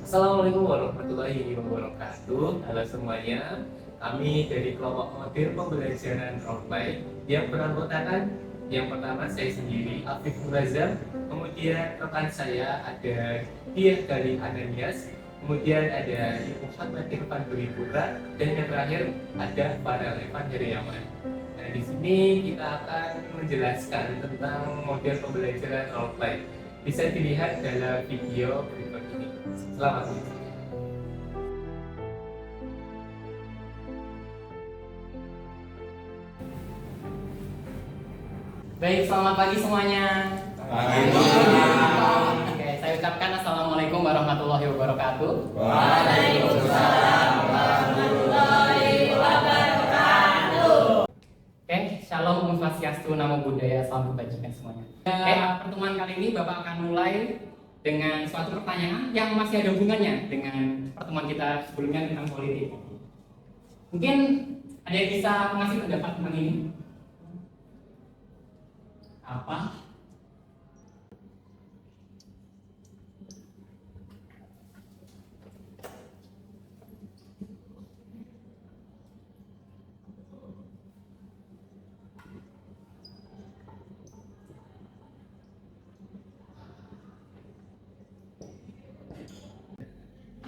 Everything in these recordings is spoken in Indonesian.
Assalamualaikum warahmatullahi wabarakatuh. Halo semuanya. Kami dari kelompok model pembelajaran roleplay yang beranggotakan yang pertama saya sendiri Afif Murazam, kemudian rekan saya ada Diah Galih Ananias, kemudian ada Muhammad Irfan Dwi Putra, dan yang terakhir ada Farel Evan Heriawan. Nah, di sini kita akan menjelaskan tentang model pembelajaran roleplay. Bisa dilihat dalam video berikut ini. Selamat menonton. Baik, selamat pagi semuanya. Pagi. Oke, saya ucapkan Assalamualaikum warahmatullahi wabarakatuh. Waalaikumsalam warahmatullahi wabarakatuh. Oke, Shalom, Om Swastiastu, Namo Buddhaya, salam kebajikan semuanya. Oke, pertemuan kali ini Bapak akan mulai dengan suatu pertanyaan yang masih ada hubungannya dengan pertemuan kita sebelumnya tentang politik. Mungkin ada yang bisa mengasih pendapat tentang ini? Apa?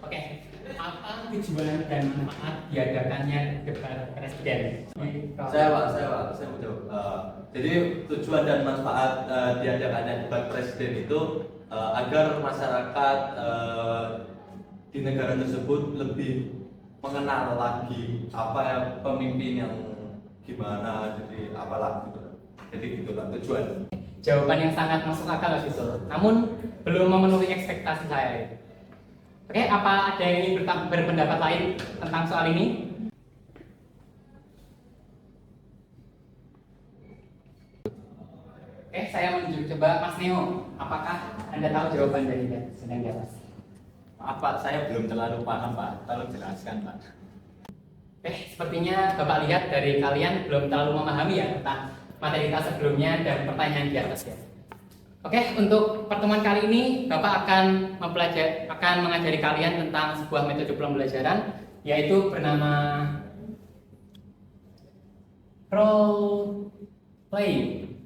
Oke, apa tujuan dan manfaat diadakannya debat presiden? Saya mau jawab. Jadi tujuan dan manfaat diadakannya debat presiden itu agar masyarakat di negara tersebut lebih mengenal lagi apa yang pemimpin yang gimana, jadi apalah gitu. Jadi gitulah tujuan. Jawaban yang sangat masuk akal Mas Yusuf. Namun belum memenuhi ekspektasi saya. Oke, apa ada yang ingin berpendapat lain tentang soal ini? Oke, saya menunjuk coba Mas Neo. Apakah Anda tahu jawaban dari sedang di atas? Maaf Pak, saya belum terlalu paham Pak, tolong jelaskan Pak. Sepertinya Bapak lihat dari kalian belum terlalu memahami ya tentang materi kita sebelumnya dan pertanyaan di atas ya. Oke, untuk pertemuan kali ini Bapak akan mengajari kalian tentang sebuah metode pembelajaran yaitu bernama role playing.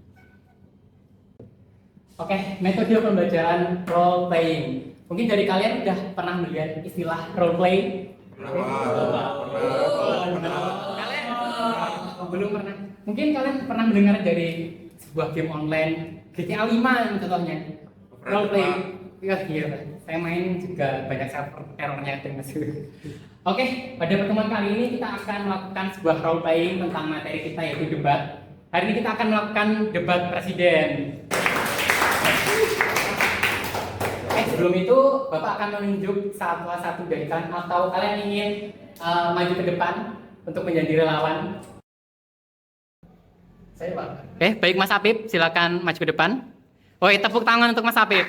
Oke, metode pembelajaran role playing. Mungkin dari kalian udah pernah melihat istilah role playing? Kalian belum pernah. Mungkin kalian pernah mendengar dari sebuah game online GTA 5 contohnya. Role playing. Iya, saya main juga banyak server errornya termasuk. Oke, pada pertemuan kali ini kita akan melakukan sebuah role playing tentang materi kita yaitu debat. Hari ini kita akan melakukan debat presiden. Sebelum itu Bapak akan menunjuk salah satu dari kalian atau kalian ingin maju ke depan untuk menjadi relawan. Saya Pak. Baik Mas Apip, silakan maju ke depan. Tepuk tangan untuk Mas Apip.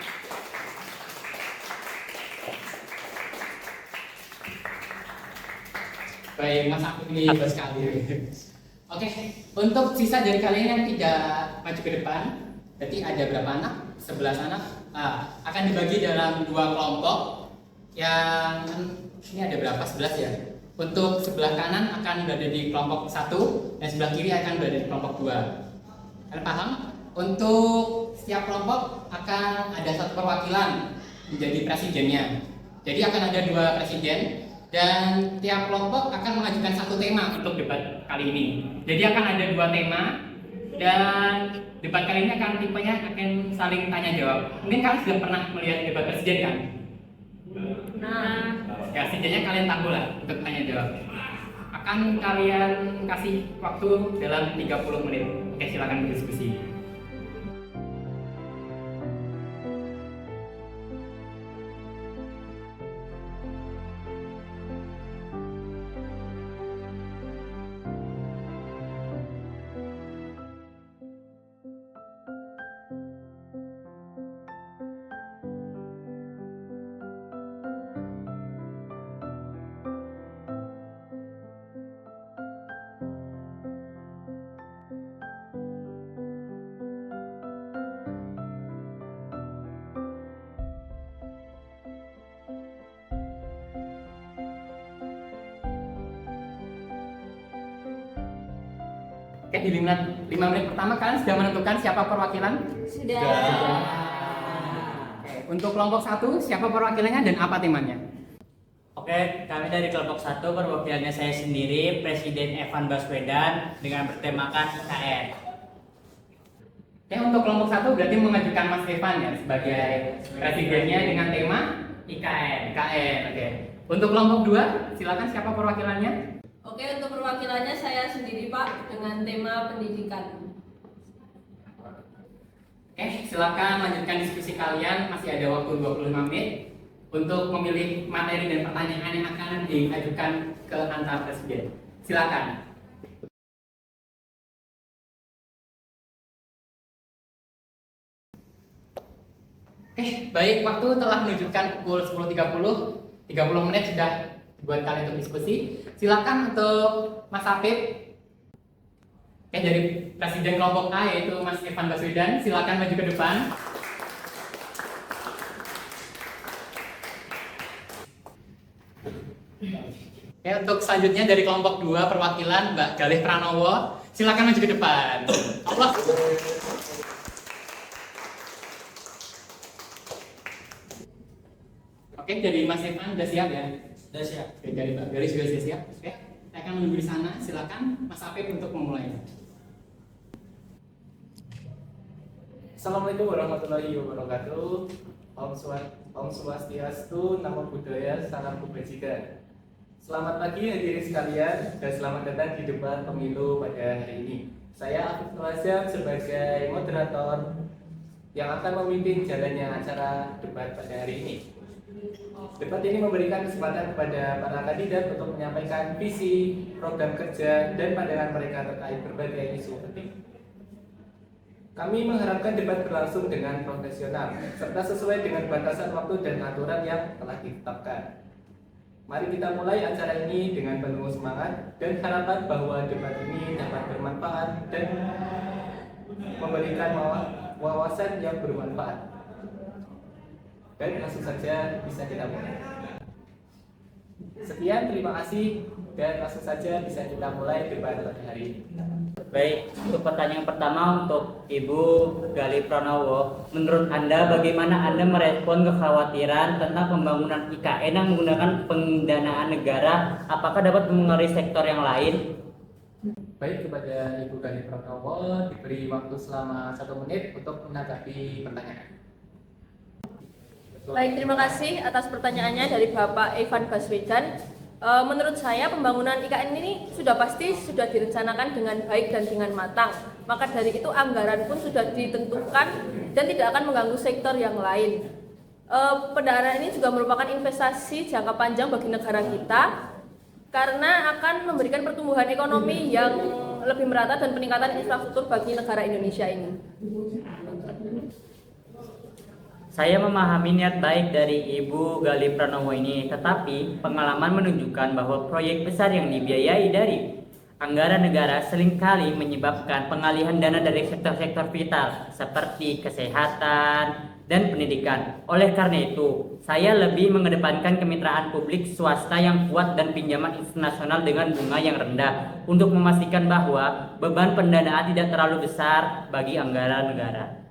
Baik, Mas Apip ini hebat sekali. Oke, untuk sisa dari kalian yang tidak maju ke depan, berarti ada berapa anak? 11 anak. Akan dibagi dalam dua kelompok. Yang ini ada berapa? 11 ya. Untuk sebelah kanan akan berada di kelompok 1 dan sebelah kiri akan berada di kelompok 2. Kalian paham? Untuk setiap kelompok akan ada satu perwakilan menjadi presidennya. Jadi akan ada 2 presiden dan tiap kelompok akan mengajukan satu tema untuk debat kali ini. Jadi akan ada 2 tema dan debat kali ini akan tipenya akan saling tanya jawab. Mungkin kalian sudah pernah melihat debat presiden kan? Nah, ya setidaknya kalian tahu lah untuk tanya jawab. Akan kalian kasih waktu dalam 30 menit. Oke, silakan berdiskusi. Oke, di 5 menit pertama kalian sudah menentukan siapa perwakilan? Sudah. Oke, untuk kelompok 1 siapa perwakilannya dan apa temanya? Oke, kami dari kelompok 1 perwakilannya saya sendiri, Presiden Evan Baswedan dengan bertemakan IKN. Oke, untuk kelompok 1 berarti mengajukan Mas Evan ya sebagai presidennya dengan tema IKN. IKN. Oke. Untuk kelompok 2 silakan siapa perwakilannya? Oke, untuk perwakilannya saya sendiri Pak dengan tema pendidikan. Oke, silakan lanjutkan diskusi kalian, masih ada waktu 25 menit untuk memilih materi dan pertanyaan yang akan diajukan ke antar presiden. Silakan. Oke, baik, waktu telah menunjukkan pukul 10.30. 30 menit sudah buat kalian untuk diskusi. Silakan untuk Mas Apip. Oke, dari Presiden kelompok A yaitu Mas Evan Baswedan, silakan maju ke depan. Oke, untuk selanjutnya dari kelompok 2 perwakilan Mbak Galih Pranowo, silakan maju ke depan. Allah. Oke, jadi Mas Evan sudah siap ya? Sudah siap. Oke, dari Mbak Galih juga sudah siap. Oke, saya akan menunggu di sana. Silakan Mas Apip untuk memulai. Assalamualaikum warahmatullahi wabarakatuh. Om Swastiastu, Namo Buddhaya, Salam Kebajikan. Selamat pagi hadirin sekalian dan selamat datang di debat pemilu pada hari ini. Saya Afif Nur Azam sebagai moderator yang akan memimpin jalannya acara debat pada hari ini. Debat ini memberikan kesempatan kepada para kandidat untuk menyampaikan visi, program kerja, dan pandangan mereka terkait berbagai isu penting. Kami mengharapkan debat berlangsung dengan profesional, serta sesuai dengan batasan waktu dan aturan yang telah ditetapkan. Mari kita mulai acara ini dengan penuh semangat dan harapan bahwa debat ini dapat bermanfaat dan memberikan wawasan yang bermanfaat. Dan langsung saja bisa kita mulai. Sekian, terima kasih, dan langsung saja bisa kita mulai debat pada hari ini. Baik, untuk pertanyaan pertama untuk Ibu Galih Pranowo, menurut Anda bagaimana Anda merespon kekhawatiran tentang pembangunan IKN yang menggunakan pendanaan negara? Apakah dapat mempengaruhi sektor yang lain? Baik, kepada Ibu Galih Pranowo diberi waktu selama 1 menit untuk menanggapi pertanyaan. Baik, terima kasih atas pertanyaannya dari Bapak Evan Baswedan. Menurut saya pembangunan IKN ini sudah pasti sudah direncanakan dengan baik dan dengan matang. Maka dari itu anggaran pun sudah ditentukan dan tidak akan mengganggu sektor yang lain. Pendanaan ini juga merupakan investasi jangka panjang bagi negara kita karena akan memberikan pertumbuhan ekonomi yang lebih merata dan peningkatan infrastruktur bagi negara Indonesia ini. Saya memahami niat baik dari Ibu Galih Pranowo ini, tetapi pengalaman menunjukkan bahwa proyek besar yang dibiayai dari anggaran negara seringkali menyebabkan pengalihan dana dari sektor-sektor vital seperti kesehatan dan pendidikan. Oleh karena itu, saya lebih mengedepankan kemitraan publik swasta yang kuat dan pinjaman internasional dengan bunga yang rendah untuk memastikan bahwa beban pendanaan tidak terlalu besar bagi anggaran negara.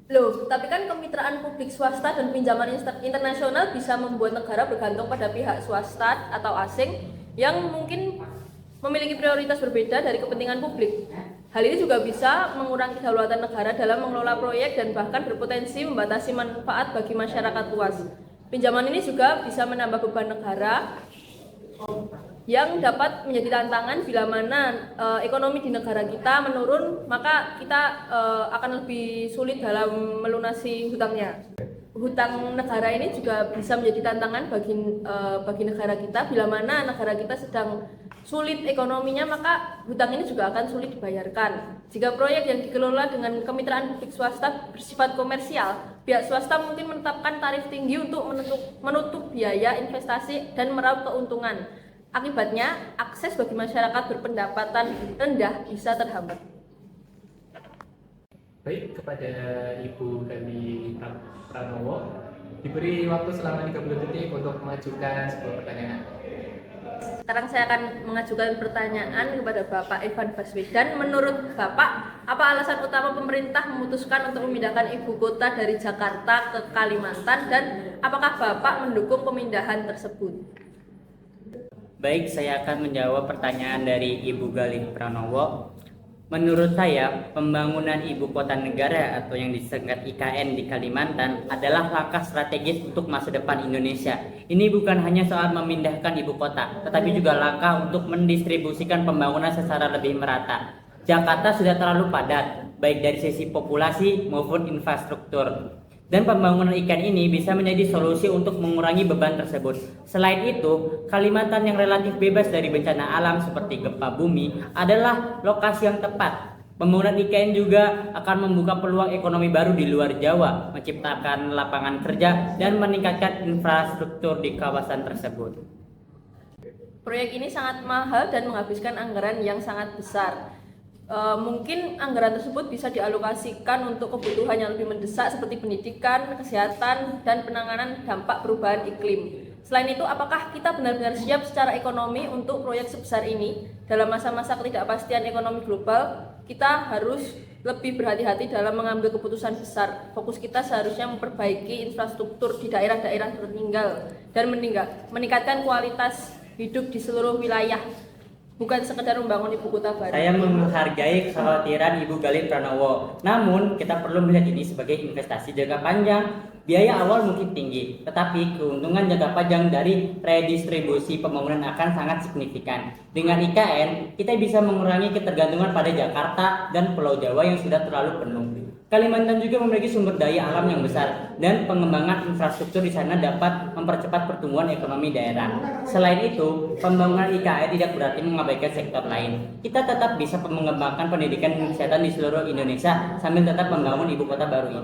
Loh, tapi kan kemitraan publik swasta dan pinjaman internasional bisa membuat negara bergantung pada pihak swasta atau asing yang mungkin memiliki prioritas berbeda dari kepentingan publik. Hal ini juga bisa mengurangi kedaulatan negara dalam mengelola proyek dan bahkan berpotensi membatasi manfaat bagi masyarakat luas. Pinjaman ini juga bisa menambah beban negara yang dapat menjadi tantangan bila mana ekonomi di negara kita menurun, maka kita akan lebih sulit dalam melunasi hutangnya. Hutang negara ini juga bisa menjadi tantangan bagi negara kita bila mana negara kita sedang sulit ekonominya, maka hutang ini juga akan sulit dibayarkan. Jika proyek yang dikelola dengan kemitraan publik swasta bersifat komersial, pihak swasta mungkin menetapkan tarif tinggi untuk menutup biaya investasi dan meraup keuntungan. Akibatnya, akses bagi masyarakat berpendapatan rendah bisa terhambat. Baik, kepada Ibu Galih Pranowo diberi waktu selama 30 detik untuk mengajukan sebuah pertanyaan. Sekarang saya akan mengajukan pertanyaan kepada Bapak Evan Baswedan. Menurut Bapak, apa alasan utama pemerintah memutuskan untuk memindahkan ibu kota dari Jakarta ke Kalimantan dan apakah Bapak mendukung pemindahan tersebut? Baik, saya akan menjawab pertanyaan dari Ibu Galih Pranowo. Menurut saya, pembangunan ibu kota negara atau yang disingkat IKN di Kalimantan adalah langkah strategis untuk masa depan Indonesia. Ini bukan hanya soal memindahkan ibu kota, tetapi juga langkah untuk mendistribusikan pembangunan secara lebih merata. Jakarta sudah terlalu padat, baik dari sisi populasi maupun infrastruktur. Dan pembangunan IKN ini bisa menjadi solusi untuk mengurangi beban tersebut. Selain itu, Kalimantan yang relatif bebas dari bencana alam seperti gempa bumi adalah lokasi yang tepat. Pembangunan IKN juga akan membuka peluang ekonomi baru di luar Jawa, menciptakan lapangan kerja dan meningkatkan infrastruktur di kawasan tersebut. Proyek ini sangat mahal dan menghabiskan anggaran yang sangat besar. Mungkin anggaran tersebut bisa dialokasikan untuk kebutuhan yang lebih mendesak seperti pendidikan, kesehatan, dan penanganan dampak perubahan iklim. Selain itu, apakah kita benar-benar siap secara ekonomi untuk proyek sebesar ini? Dalam masa-masa ketidakpastian ekonomi global, kita harus lebih berhati-hati dalam mengambil keputusan besar. Fokus kita seharusnya memperbaiki infrastruktur di daerah-daerah tertinggal dan meningkatkan kualitas hidup di seluruh wilayah, bukan sekedar membangun ibu kota baru. Saya menghargai kekhawatiran Ibu Galih Pranowo. Namun, kita perlu melihat ini sebagai investasi jangka panjang. Biaya awal mungkin tinggi, tetapi keuntungan jangka panjang dari redistribusi pembangunan akan sangat signifikan. Dengan IKN, kita bisa mengurangi ketergantungan pada Jakarta dan Pulau Jawa yang sudah terlalu penuh. Kalimantan juga memiliki sumber daya alam yang besar dan pengembangan infrastruktur di sana dapat mempercepat pertumbuhan ekonomi daerah. Selain itu, pembangunan IKN tidak berarti mengabaikan sektor lain. Kita tetap bisa mengembangkan pendidikan dan kesehatan di seluruh Indonesia sambil tetap membangun ibu kota baru ini.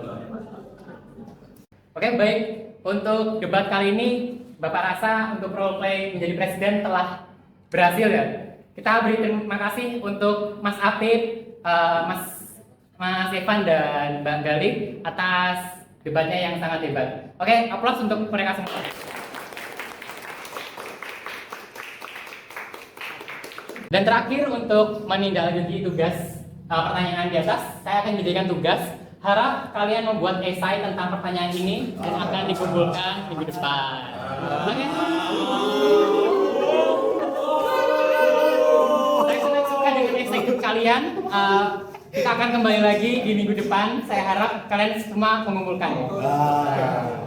Oke, baik. Untuk debat kali ini, Bapak rasa untuk role play menjadi presiden telah berhasil ya? Kita beri terima kasih untuk Mas Apip, Mas Evan dan Mbak Galih atas debatnya yang sangat hebat. Oke, aplaus untuk mereka semua. Dan terakhir untuk menindaklanjuti tugas pertanyaan di atas, saya akan menjadikan tugas. Harap kalian membuat esai tentang pertanyaan ini dan akan dikumpulkan minggu depan. Oke. Saya sangat suka dengan esai kalian. Kita akan kembali lagi di minggu depan. Saya harap kalian semua mengumpulkannya.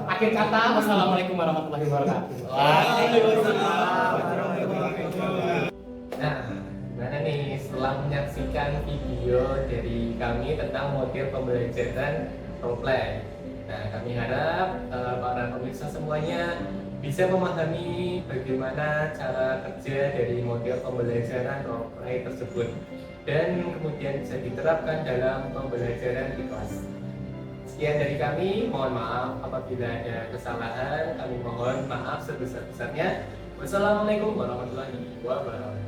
Akhir kata, wassalamualaikum warahmatullahi wabarakatuh. Nah, gimana nih setelah menyaksikan video dari kami tentang model pembelajaran role play. Nah, kami harap para pemirsa semuanya bisa memahami bagaimana cara kerja dari model pembelajaran role play tersebut dan kemudian bisa diterapkan dalam pembelajaran di kelas. Sekian dari kami, mohon maaf apabila ada kesalahan, kami mohon maaf sebesar-besarnya. Wassalamualaikum warahmatullahi wabarakatuh.